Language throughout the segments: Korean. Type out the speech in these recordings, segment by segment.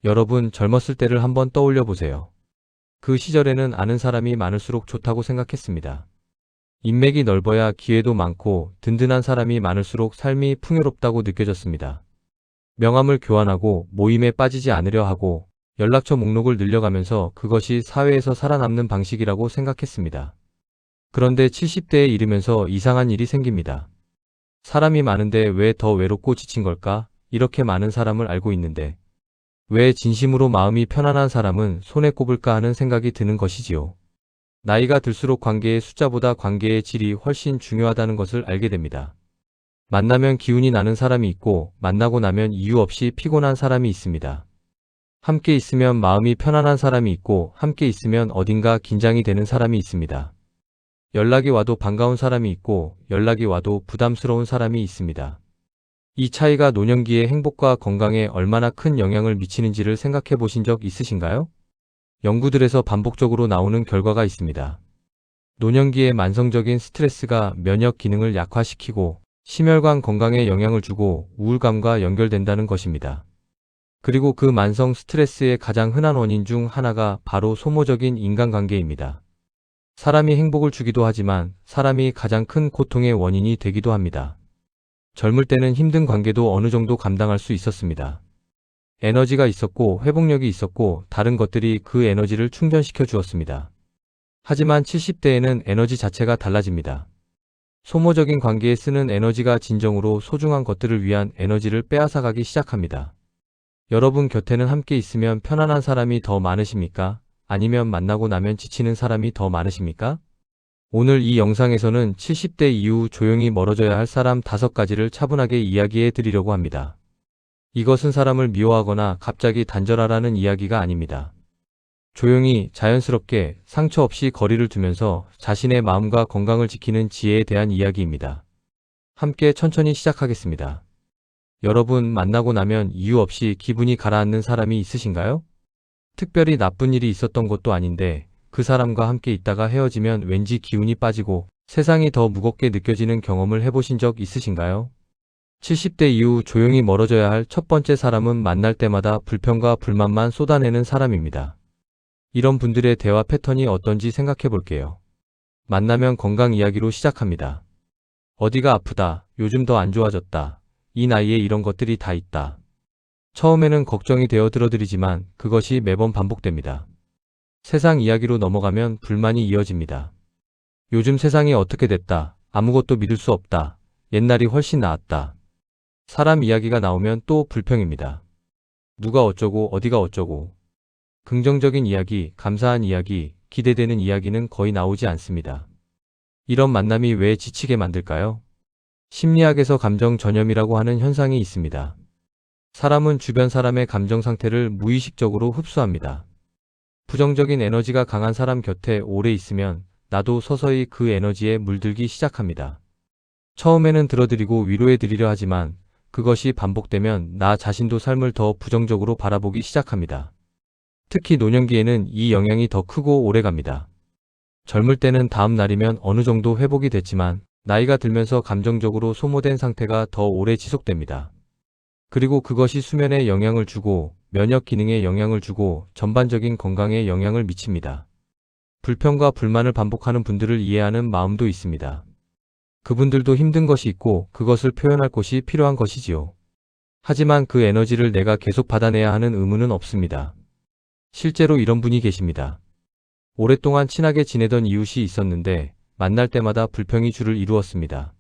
여러분 젊었을 때를 한번 떠올려 보세요. 그 시절에는 아는 사람이 많을수록 좋다고 생각했습니다. 인맥이 넓어야 기회도 많고 든든한 사람이 많을수록 삶이 풍요롭다고 느껴졌습니다. 명함을 교환하고 모임에 빠지지 않으려 하고 연락처 목록을 늘려가면서 그것이 사회에서 살아남는 방식이라고 생각했습니다. 그런데 70대에 이르면서 이상한 일이 생깁니다. 사람이 많은데 왜 더 외롭고 지친 걸까? 이렇게 많은 사람을 알고 있는데 왜 진심으로 마음이 편안한 사람은 손에 꼽을까 하는 생각이 드는 것이지요. 나이가 들수록 관계의 숫자보다 관계의 질이 훨씬 중요하다는 것을 알게 됩니다. 만나면 기운이 나는 사람이 있고 만나고 나면 이유 없이 피곤한 사람이 있습니다. 함께 있으면 마음이 편안한 사람이 있고 함께 있으면 어딘가 긴장이 되는 사람이 있습니다. 연락이 와도 반가운 사람이 있고 연락이 와도 부담스러운 사람이 있습니다. 이 차이가 노년기의 행복과 건강에 얼마나 큰 영향을 미치는지를 생각해 보신 적 있으신가요? 연구들에서 반복적으로 나오는 결과가 있습니다. 노년기의 만성적인 스트레스가 면역 기능을 약화시키고 심혈관 건강에 영향을 주고 우울감과 연결된다는 것입니다. 그리고 그 만성 스트레스의 가장 흔한 원인 중 하나가 바로 소모적인 인간관계입니다. 사람이 행복을 주기도 하지만 사람이 가장 큰 고통의 원인이 되기도 합니다. 젊을 때는 힘든 관계도 어느 정도 감당할 수 있었습니다. 에너지가 있었고 회복력이 있었고 다른 것들이 그 에너지를 충전시켜 주었습니다. 하지만 70대에는 에너지 자체가 달라집니다. 소모적인 관계에 쓰는 에너지가 진정으로 소중한 것들을 위한 에너지를 빼앗아가기 시작합니다. 여러분 곁에는 함께 있으면 편안한 사람이 더 많으십니까? 아니면 만나고 나면 지치는 사람이 더 많으십니까? 오늘 이 영상에서는 70대 이후 조용히 멀어져야 할 사람 5가지를 차분하게 이야기해 드리려고 합니다. 이것은 사람을 미워하거나 갑자기 단절하라는 이야기가 아닙니다. 조용히 자연스럽게 상처 없이 거리를 두면서 자신의 마음과 건강을 지키는 지혜에 대한 이야기입니다. 함께 천천히 시작하겠습니다. 여러분 만나고 나면 이유 없이 기분이 가라앉는 사람이 있으신가요? 특별히 나쁜 일이 있었던 것도 아닌데 그 사람과 함께 있다가 헤어지면 왠지 기운이 빠지고 세상이 더 무겁게 느껴지는 경험을 해보신 적 있으신가요? 70대 이후 조용히 멀어져야 할 첫 번째 사람은 만날 때마다 불평과 불만만 쏟아내는 사람입니다. 이런 분들의 대화 패턴이 어떤지 생각해 볼게요. 만나면 건강 이야기로 시작합니다. 어디가 아프다, 요즘 더 안 좋아졌다, 이 나이에 이런 것들이 다 있다. 처음에는 걱정이 되어 들어드리지만 그것이 매번 반복됩니다. 세상 이야기로 넘어가면 불만이 이어집니다. 요즘 세상이 어떻게 됐다, 아무것도 믿을 수 없다, 옛날이 훨씬 나았다. 사람 이야기가 나오면 또 불평입니다. 누가 어쩌고 어디가 어쩌고. 긍정적인 이야기, 감사한 이야기, 기대되는 이야기는 거의 나오지 않습니다. 이런 만남이 왜 지치게 만들까요? 심리학에서 감정 전염이라고 하는 현상이 있습니다. 사람은 주변 사람의 감정 상태를 무의식적으로 흡수합니다. 부정적인 에너지가 강한 사람 곁에 오래 있으면 나도 서서히 그 에너지에 물들기 시작합니다. 처음에는 들어드리고 위로해 드리려 하지만 그것이 반복되면 나 자신도 삶을 더 부정적으로 바라보기 시작합니다. 특히 노년기에는 이 영향이 더 크고 오래갑니다. 젊을 때는 다음 날이면 어느 정도 회복이 됐지만 나이가 들면서 감정적으로 소모된 상태가 더 오래 지속됩니다. 그리고 그것이 수면에 영향을 주고 면역 기능에 영향을 주고 전반적인 건강에 영향을 미칩니다. 불평과 불만을 반복하는 분들을 이해하는 마음도 있습니다. 그분들도 힘든 것이 있고 그것을 표현할 곳이 필요한 것이지요. 하지만 그 에너지를 내가 계속 받아내야 하는 의무는 없습니다. 실제로 이런 분이 계십니다. 오랫동안 친하게 지내던 이웃이 있었는데 만날 때마다 불평이 주를 이루었습니다.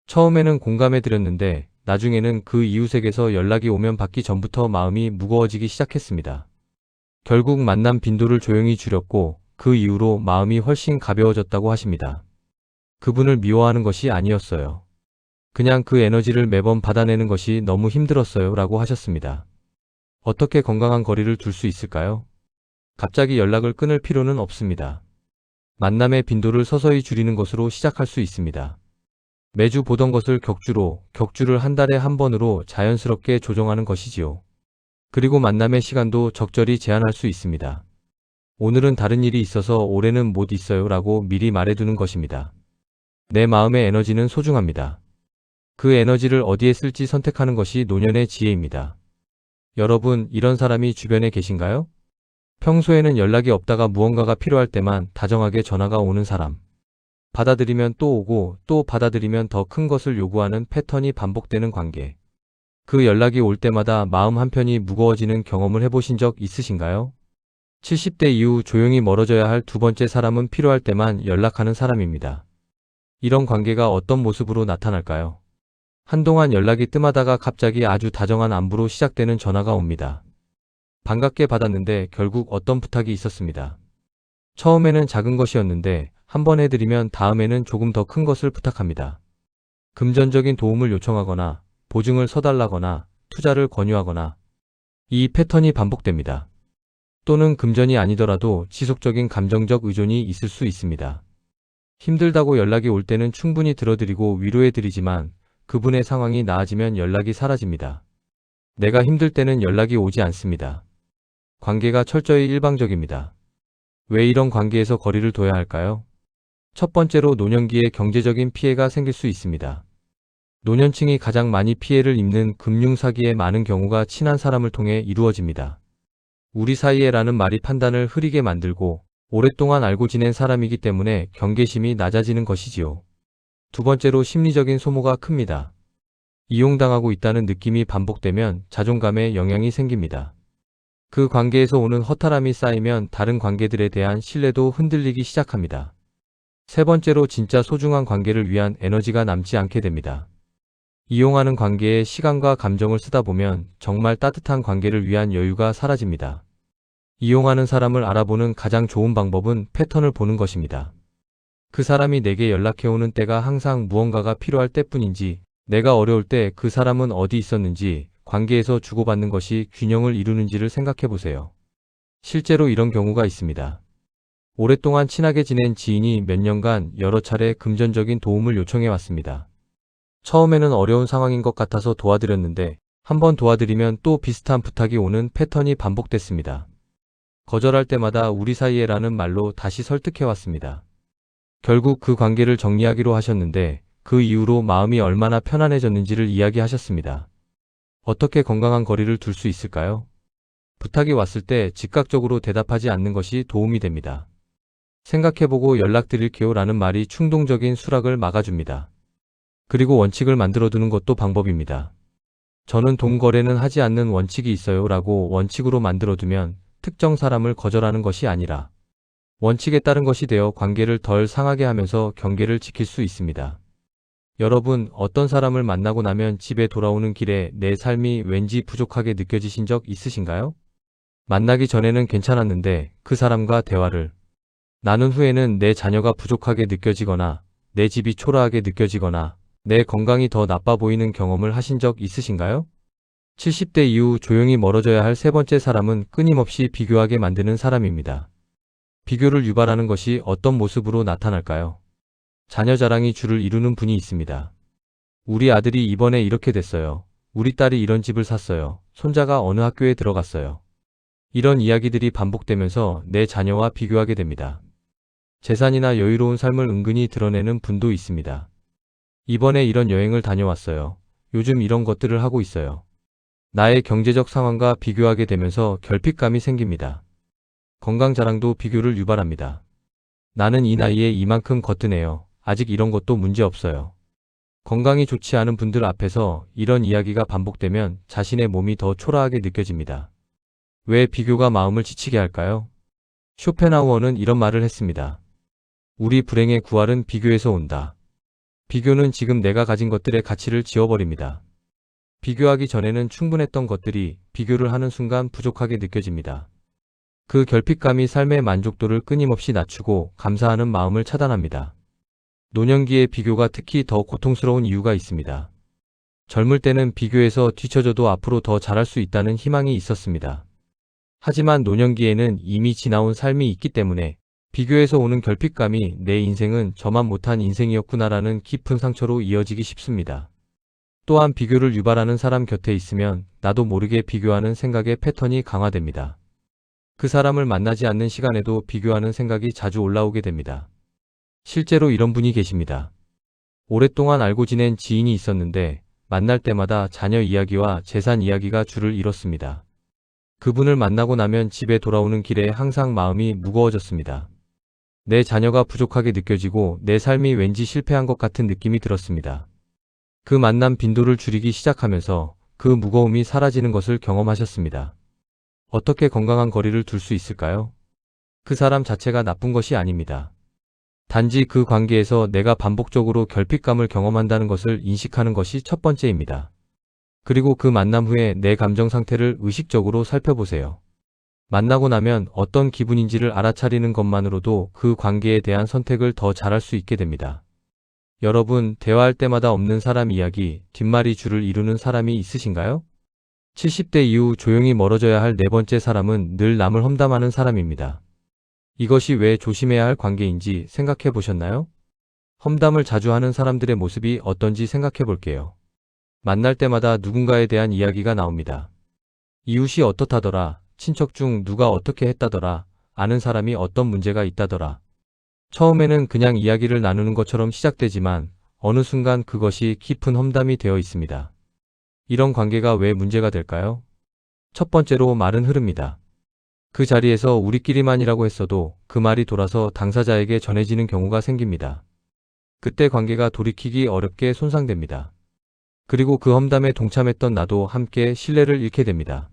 처음에는 공감해 드렸는데 나중에는 그 이웃에게서 연락이 오면 받기 전부터 마음이 무거워지기 시작했습니다. 결국 만남 빈도를 조용히 줄였고 그 이후로 마음이 훨씬 가벼워졌다고 하십니다. 그분을 미워하는 것이 아니었어요. 그냥 그 에너지를 매번 받아내는 것이 너무 힘들었어요 라고 하셨습니다. 어떻게 건강한 거리를 둘 수 있을까요? 갑자기 연락을 끊을 필요는 없습니다. 만남의 빈도를 서서히 줄이는 것으로 시작할 수 있습니다. 매주 보던 것을 격주를 한 달에 한 번으로 자연스럽게 조정하는 것이지요. 그리고 만남의 시간도 적절히 제한할 수 있습니다. 오늘은 다른 일이 있어서 올해는 못 있어요 라고 미리 말해두는 것입니다. 내 마음의 에너지는 소중합니다. 그 에너지를 어디에 쓸지 선택하는 것이 노년의 지혜입니다. 여러분, 이런 사람이 주변에 계신가요? 평소에는 연락이 없다가 무언가가 필요할 때만 다정하게 전화가 오는 사람. 받아들이면 또 오고 또 받아들이면 더 큰 것을 요구하는 패턴이 반복되는 관계. 그 연락이 올 때마다 마음 한편이 무거워지는 경험을 해보신 적 있으신가요? 70대 이후 조용히 멀어져야 할 두 번째 사람은 필요할 때만 연락하는 사람입니다. 이런 관계가 어떤 모습으로 나타날까요? 한동안 연락이 뜸하다가 갑자기 아주 다정한 안부로 시작되는 전화가 옵니다. 반갑게 받았는데 결국 어떤 부탁이 있었습니다. 처음에는 작은 것이었는데 한 번 해드리면 다음에는 조금 더 큰 것을 부탁합니다. 금전적인 도움을 요청하거나 보증을 서달라거나 투자를 권유하거나 이 패턴이 반복됩니다. 또는 금전이 아니더라도 지속적인 감정적 의존이 있을 수 있습니다. 힘들다고 연락이 올 때는 충분히 들어드리고 위로해드리지만 그분의 상황이 나아지면 연락이 사라집니다. 내가 힘들 때는 연락이 오지 않습니다. 관계가 철저히 일방적입니다. 왜 이런 관계에서 거리를 둬야 할까요? 첫 번째로 노년기에 경제적인 피해가 생길 수 있습니다. 노년층이 가장 많이 피해를 입는 금융사기의 많은 경우가 친한 사람을 통해 이루어집니다. 우리 사이에라는 말이 판단을 흐리게 만들고 오랫동안 알고 지낸 사람이기 때문에 경계심이 낮아지는 것이지요. 두 번째로 심리적인 소모가 큽니다. 이용당하고 있다는 느낌이 반복되면 자존감에 영향이 생깁니다. 그 관계에서 오는 허탈함이 쌓이면 다른 관계들에 대한 신뢰도 흔들리기 시작합니다. 세 번째로 진짜 소중한 관계를 위한 에너지가 남지 않게 됩니다. 이용하는 관계에 시간과 감정을 쓰다 보면 정말 따뜻한 관계를 위한 여유가 사라집니다. 이용하는 사람을 알아보는 가장 좋은 방법은 패턴을 보는 것입니다. 그 사람이 내게 연락해오는 때가 항상 무언가가 필요할 때뿐인지, 내가 어려울 때 그 사람은 어디 있었는지, 관계에서 주고받는 것이 균형을 이루는지를 생각해 보세요. 실제로 이런 경우가 있습니다. 오랫동안 친하게 지낸 지인이 몇 년간 여러 차례 금전적인 도움을 요청해 왔습니다. 처음에는 어려운 상황인 것 같아서 도와드렸는데 한번 도와드리면 또 비슷한 부탁이 오는 패턴이 반복됐습니다. 거절할 때마다 우리 사이에라는 말로 다시 설득해 왔습니다. 결국 그 관계를 정리하기로 하셨는데 그 이후로 마음이 얼마나 편안해졌는지를 이야기하셨습니다. 어떻게 건강한 거리를 둘 수 있을까요? 부탁이 왔을 때 즉각적으로 대답하지 않는 것이 도움이 됩니다. 생각해보고 연락드릴게요 라는 말이 충동적인 수락을 막아줍니다. 그리고 원칙을 만들어두는 것도 방법입니다. 저는 돈 거래는 하지 않는 원칙이 있어요 라고 원칙으로 만들어두면 특정 사람을 거절하는 것이 아니라 원칙에 따른 것이 되어 관계를 덜 상하게 하면서 경계를 지킬 수 있습니다. 여러분, 어떤 사람을 만나고 나면 집에 돌아오는 길에 내 삶이 왠지 부족하게 느껴지신 적 있으신가요? 만나기 전에는 괜찮았는데 그 사람과 대화를 나눈 후에는 내 자녀가 부족하게 느껴지거나 내 집이 초라하게 느껴지거나 내 건강이 더 나빠 보이는 경험을 하신 적 있으신가요? 70대 이후 조용히 멀어져야 할 세 번째 사람은 끊임없이 비교하게 만드는 사람입니다. 비교를 유발하는 것이 어떤 모습으로 나타날까요? 자녀 자랑이 주를 이루는 분이 있습니다. 우리 아들이 이번에 이렇게 됐어요. 우리 딸이 이런 집을 샀어요. 손자가 어느 학교에 들어갔어요. 이런 이야기들이 반복되면서 내 자녀와 비교하게 됩니다. 재산이나 여유로운 삶을 은근히 드러내는 분도 있습니다. 이번에 이런 여행을 다녀왔어요. 요즘 이런 것들을 하고 있어요. 나의 경제적 상황과 비교하게 되면서 결핍감이 생깁니다. 건강 자랑도 비교를 유발합니다. 나는 이 나이에 이만큼 거뜬해요. 아직 이런 것도 문제 없어요. 건강이 좋지 않은 분들 앞에서 이런 이야기가 반복되면 자신의 몸이 더 초라하게 느껴집니다. 왜 비교가 마음을 지치게 할까요? 쇼펜하우어는 이런 말을 했습니다. 우리 불행의 구할은 비교에서 온다. 비교는 지금 내가 가진 것들의 가치를 지워버립니다. 비교하기 전에는 충분했던 것들이 비교를 하는 순간 부족하게 느껴집니다. 그 결핍감이 삶의 만족도를 끊임없이 낮추고 감사하는 마음을 차단합니다. 노년기의 비교가 특히 더 고통스러운 이유가 있습니다. 젊을 때는 비교에서 뒤처져도 앞으로 더 잘할 수 있다는 희망이 있었습니다. 하지만 노년기에는 이미 지나온 삶이 있기 때문에 비교에서 오는 결핍감이 내 인생은 저만 못한 인생이었구나라는 깊은 상처로 이어지기 쉽습니다. 또한 비교를 유발하는 사람 곁에 있으면 나도 모르게 비교하는 생각의 패턴이 강화됩니다. 그 사람을 만나지 않는 시간에도 비교하는 생각이 자주 올라오게 됩니다. 실제로 이런 분이 계십니다. 오랫동안 알고 지낸 지인이 있었는데 만날 때마다 자녀 이야기와 재산 이야기가 줄을 이뤘습니다. 그분을 만나고 나면 집에 돌아오는 길에 항상 마음이 무거워졌습니다. 내 자녀가 부족하게 느껴지고 내 삶이 왠지 실패한 것 같은 느낌이 들었습니다. 그 만남 빈도를 줄이기 시작하면서 그 무거움이 사라지는 것을 경험하셨습니다. 어떻게 건강한 거리를 둘 수 있을까요? 그 사람 자체가 나쁜 것이 아닙니다. 단지 그 관계에서 내가 반복적으로 결핍감을 경험한다는 것을 인식하는 것이 첫 번째입니다. 그리고 그 만남 후에 내 감정 상태를 의식적으로 살펴보세요. 만나고 나면 어떤 기분인지를 알아차리는 것만으로도 그 관계에 대한 선택을 더 잘할 수 있게 됩니다. 여러분, 대화할 때마다 없는 사람 이야기, 뒷말이 줄을 이루는 사람이 있으신가요? 70대 이후 조용히 멀어져야 할 네 번째 사람은 늘 남을 험담하는 사람입니다. 이것이 왜 조심해야 할 관계인지 생각해 보셨나요? 험담을 자주 하는 사람들의 모습이 어떤지 생각해 볼게요. 만날 때마다 누군가에 대한 이야기가 나옵니다. 이웃이 어떻다더라, 친척 중 누가 어떻게 했다더라, 아는 사람이 어떤 문제가 있다더라. 처음에는 그냥 이야기를 나누는 것처럼 시작되지만 어느 순간 그것이 깊은 험담이 되어 있습니다. 이런 관계가 왜 문제가 될까요? 첫 번째로 말은 흐릅니다. 그 자리에서 우리끼리만이라고 했어도 그 말이 돌아서 당사자에게 전해지는 경우가 생깁니다. 그때 관계가 돌이키기 어렵게 손상됩니다. 그리고 그 험담에 동참했던 나도 함께 신뢰를 잃게 됩니다.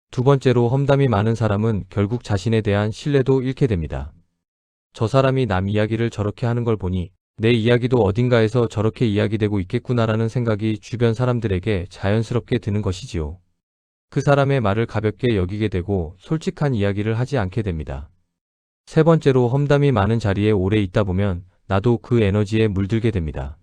두 번째로 험담이 많은 사람은 결국 자신에 대한 신뢰도 잃게 됩니다. 저 사람이 남 이야기를 저렇게 하는 걸 보니 내 이야기도 어딘가에서 저렇게 이야기되고 있겠구나라는 생각이 주변 사람들에게 자연스럽게 드는 것이지요. 그 사람의 말을 가볍게 여기게 되고 솔직한 이야기를 하지 않게 됩니다. 세 번째로 험담이 많은 자리에 오래 있다 보면 나도 그 에너지에 물들게 됩니다.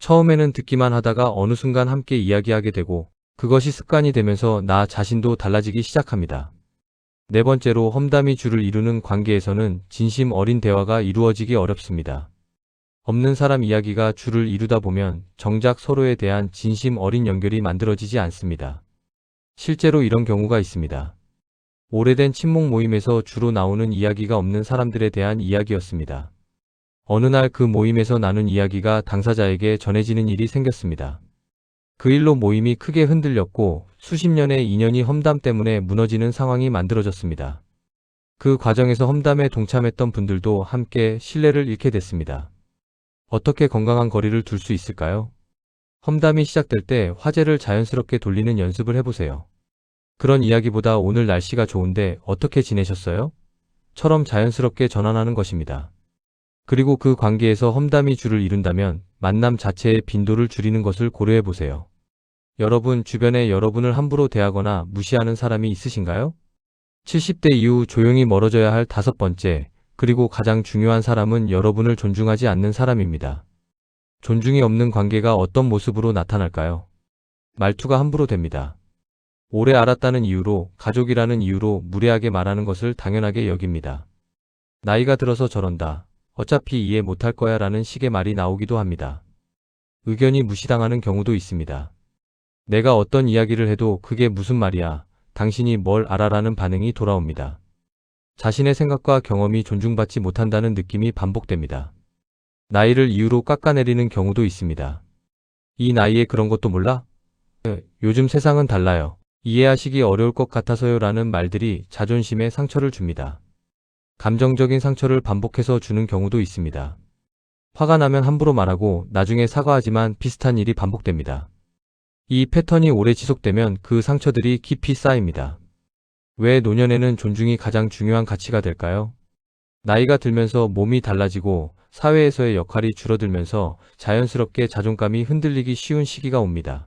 처음에는 듣기만 하다가 어느 순간 함께 이야기하게 되고 그것이 습관이 되면서 나 자신도 달라지기 시작합니다. 네 번째로 험담이 줄을 이루는 관계에서는 진심 어린 대화가 이루어지기 어렵습니다. 없는 사람 이야기가 줄을 이루다 보면 정작 서로에 대한 진심 어린 연결이 만들어지지 않습니다. 실제로 이런 경우가 있습니다. 오래된 친목 모임에서 주로 나오는 이야기가 없는 사람들에 대한 이야기였습니다. 어느 날 그 모임에서 나눈 이야기가 당사자에게 전해지는 일이 생겼습니다. 그 일로 모임이 크게 흔들렸고 수십 년의 인연이 험담 때문에 무너지는 상황이 만들어졌습니다. 그 과정에서 험담에 동참했던 분들도 함께 신뢰를 잃게 됐습니다. 어떻게 건강한 거리를 둘 수 있을까요? 험담이 시작될 때 화제를 자연스럽게 돌리는 연습을 해보세요. 그런 이야기보다 오늘 날씨가 좋은데 어떻게 지내셨어요? 처럼 자연스럽게 전환하는 것입니다. 그리고 그 관계에서 험담이 줄을 이룬다면 만남 자체의 빈도를 줄이는 것을 고려해 보세요. 여러분 주변에 여러분을 함부로 대하거나 무시하는 사람이 있으신가요? 70대 이후 조용히 멀어져야 할 다섯 번째, 그리고 가장 중요한 사람은 여러분을 존중하지 않는 사람입니다. 존중이 없는 관계가 어떤 모습으로 나타날까요? 말투가 함부로 됩니다. 오래 알았다는 이유로, 가족이라는 이유로 무례하게 말하는 것을 당연하게 여깁니다. 나이가 들어서 저런다. 어차피 이해 못할 거야 라는 식의 말이 나오기도 합니다. 의견이 무시당하는 경우도 있습니다. 내가 어떤 이야기를 해도 그게 무슨 말이야, 당신이 뭘 알아라는 반응이 돌아옵니다. 자신의 생각과 경험이 존중받지 못한다는 느낌이 반복됩니다. 나이를 이유로 깎아내리는 경우도 있습니다. 이 나이에 그런 것도 몰라? 요즘 세상은 달라요. 이해하시기 어려울 것 같아서요 라는 말들이 자존심에 상처를 줍니다. 감정적인 상처를 반복해서 주는 경우도 있습니다. 화가 나면 함부로 말하고 나중에 사과하지만 비슷한 일이 반복됩니다. 이 패턴이 오래 지속되면 그 상처들이 깊이 쌓입니다. 왜 노년에는 존중이 가장 중요한 가치가 될까요? 나이가 들면서 몸이 달라지고 사회에서의 역할이 줄어들면서 자연스럽게 자존감이 흔들리기 쉬운 시기가 옵니다.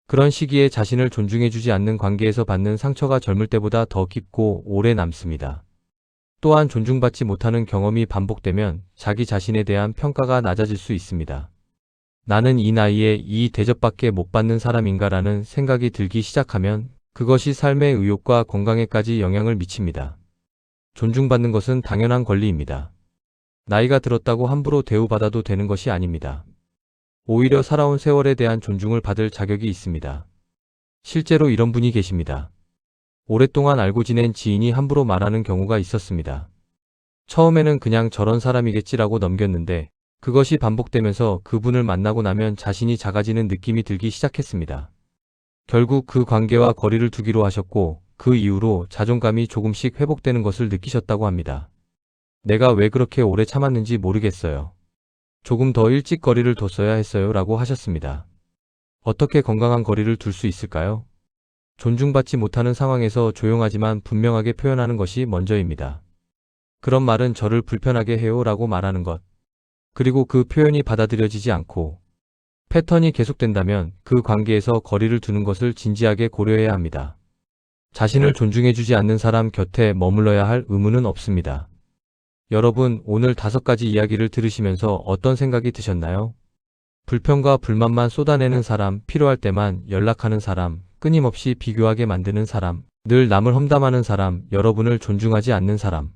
그런 시기에 자신을 존중해주지 않는 관계에서 받는 상처가 젊을 때보다 더 깊고 오래 남습니다. 또한 존중받지 못하는 경험이 반복되면 자기 자신에 대한 평가가 낮아질 수 있습니다. 나는 이 나이에 이 대접밖에 못 받는 사람인가라는 생각이 들기 시작하면 그것이 삶의 의욕과 건강에까지 영향을 미칩니다. 존중받는 것은 당연한 권리입니다. 나이가 들었다고 함부로 대우받아도 되는 것이 아닙니다. 오히려 살아온 세월에 대한 존중을 받을 자격이 있습니다. 실제로 이런 분이 계십니다. 오랫동안 알고 지낸 지인이 함부로 말하는 경우가 있었습니다. 처음에는 그냥 저런 사람이겠지라고 넘겼는데 그것이 반복되면서 그분을 만나고 나면 자신이 작아지는 느낌이 들기 시작했습니다. 결국 그 관계와 거리를 두기로 하셨고 그 이후로 자존감이 조금씩 회복되는 것을 느끼셨다고 합니다. 내가 왜 그렇게 오래 참았는지 모르겠어요. 조금 더 일찍 거리를 뒀어야 했어요 라고 하셨습니다. 어떻게 건강한 거리를 둘 수 있을까요? 존중받지 못하는 상황에서 조용하지만 분명하게 표현하는 것이 먼저입니다. 그런 말은 저를 불편하게 해요 라고 말하는 것. 그리고 그 표현이 받아들여지지 않고 패턴이 계속된다면 그 관계에서 거리를 두는 것을 진지하게 고려해야 합니다. 자신을 존중해주지 않는 사람 곁에 머물러야 할 의무는 없습니다. 여러분, 오늘 5가지 이야기를 들으시면서 어떤 생각이 드셨나요? 불평과 불만만 쏟아내는 사람, 필요할 때만 연락하는 사람, 끊임없이 비교하게 만드는 사람, 늘 남을 험담하는 사람, 여러분을 존중하지 않는 사람.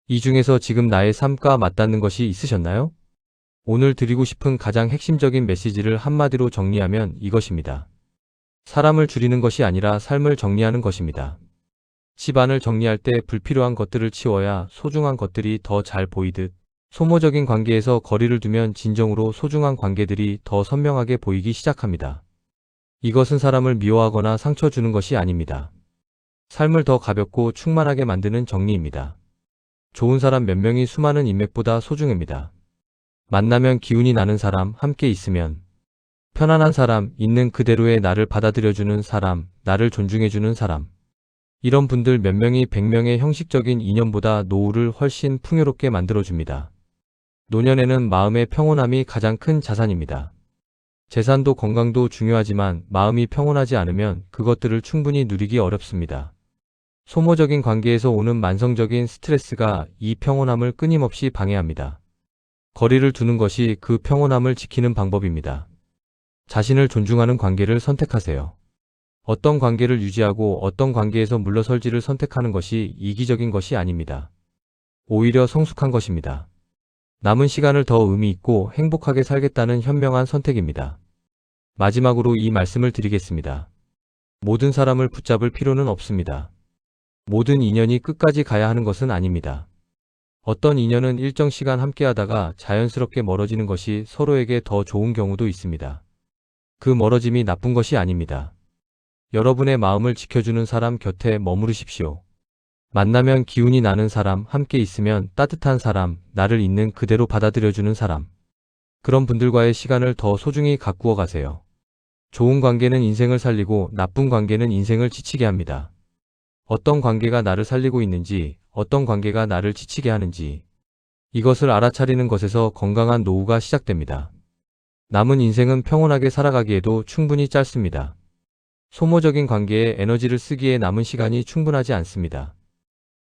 이 중에서 지금 나의 삶과 맞닿는 것이 있으셨나요? 오늘 드리고 싶은 가장 핵심적인 메시지를 한마디로 정리하면 이것입니다. 사람을 줄이는 것이 아니라 삶을 정리하는 것입니다. 집안을 정리할 때 불필요한 것들을 치워야 소중한 것들이 더 잘 보이듯 소모적인 관계에서 거리를 두면 진정으로 소중한 관계들이 더 선명하게 보이기 시작합니다. 이것은 사람을 미워하거나 상처 주는 것이 아닙니다. 삶을 더 가볍고 충만하게 만드는 정리입니다. 좋은 사람 몇 명이 수많은 인맥보다 소중합니다. 만나면 기운이 나는 사람, 함께 있으면 편안한 사람, 있는 그대로의 나를 받아들여주는 사람, 나를 존중해주는 사람. 이런 분들 몇 명이 100명의 형식적인 인연보다 노후를 훨씬 풍요롭게 만들어줍니다. 노년에는 마음의 평온함이 가장 큰 자산입니다. 재산도 건강도 중요하지만 마음이 평온하지 않으면 그것들을 충분히 누리기 어렵습니다. 소모적인 관계에서 오는 만성적인 스트레스가 이 평온함을 끊임없이 방해합니다. 거리를 두는 것이 그 평온함을 지키는 방법입니다. 자신을 존중하는 관계를 선택하세요. 어떤 관계를 유지하고 어떤 관계에서 물러설지를 선택하는 것이 이기적인 것이 아닙니다. 오히려 성숙한 것입니다. 남은 시간을 더 의미 있고 행복하게 살겠다는 현명한 선택입니다. 마지막으로 이 말씀을 드리겠습니다. 모든 사람을 붙잡을 필요는 없습니다. 모든 인연이 끝까지 가야 하는 것은 아닙니다. 어떤 인연은 일정 시간 함께하다가 자연스럽게 멀어지는 것이 서로에게 더 좋은 경우도 있습니다. 그 멀어짐이 나쁜 것이 아닙니다. 여러분의 마음을 지켜주는 사람 곁에 머무르십시오. 만나면 기운이 나는 사람, 함께 있으면 따뜻한 사람, 나를 있는 그대로 받아들여주는 사람. 그런 분들과의 시간을 더 소중히 가꾸어 가세요. 좋은 관계는 인생을 살리고 나쁜 관계는 인생을 지치게 합니다. 어떤 관계가 나를 살리고 있는지, 어떤 관계가 나를 지치게 하는지, 이것을 알아차리는 것에서 건강한 노후가 시작됩니다. 남은 인생은 평온하게 살아가기에도 충분히 짧습니다. 소모적인 관계에 에너지를 쓰기에 남은 시간이 충분하지 않습니다.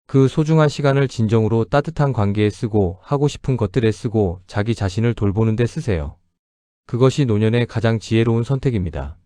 그 소중한 시간을 진정으로 따뜻한 관계에 쓰고 하고 싶은 것들에 쓰고 자기 자신을 돌보는 데 쓰세요. 그것이 노년의 가장 지혜로운 선택입니다.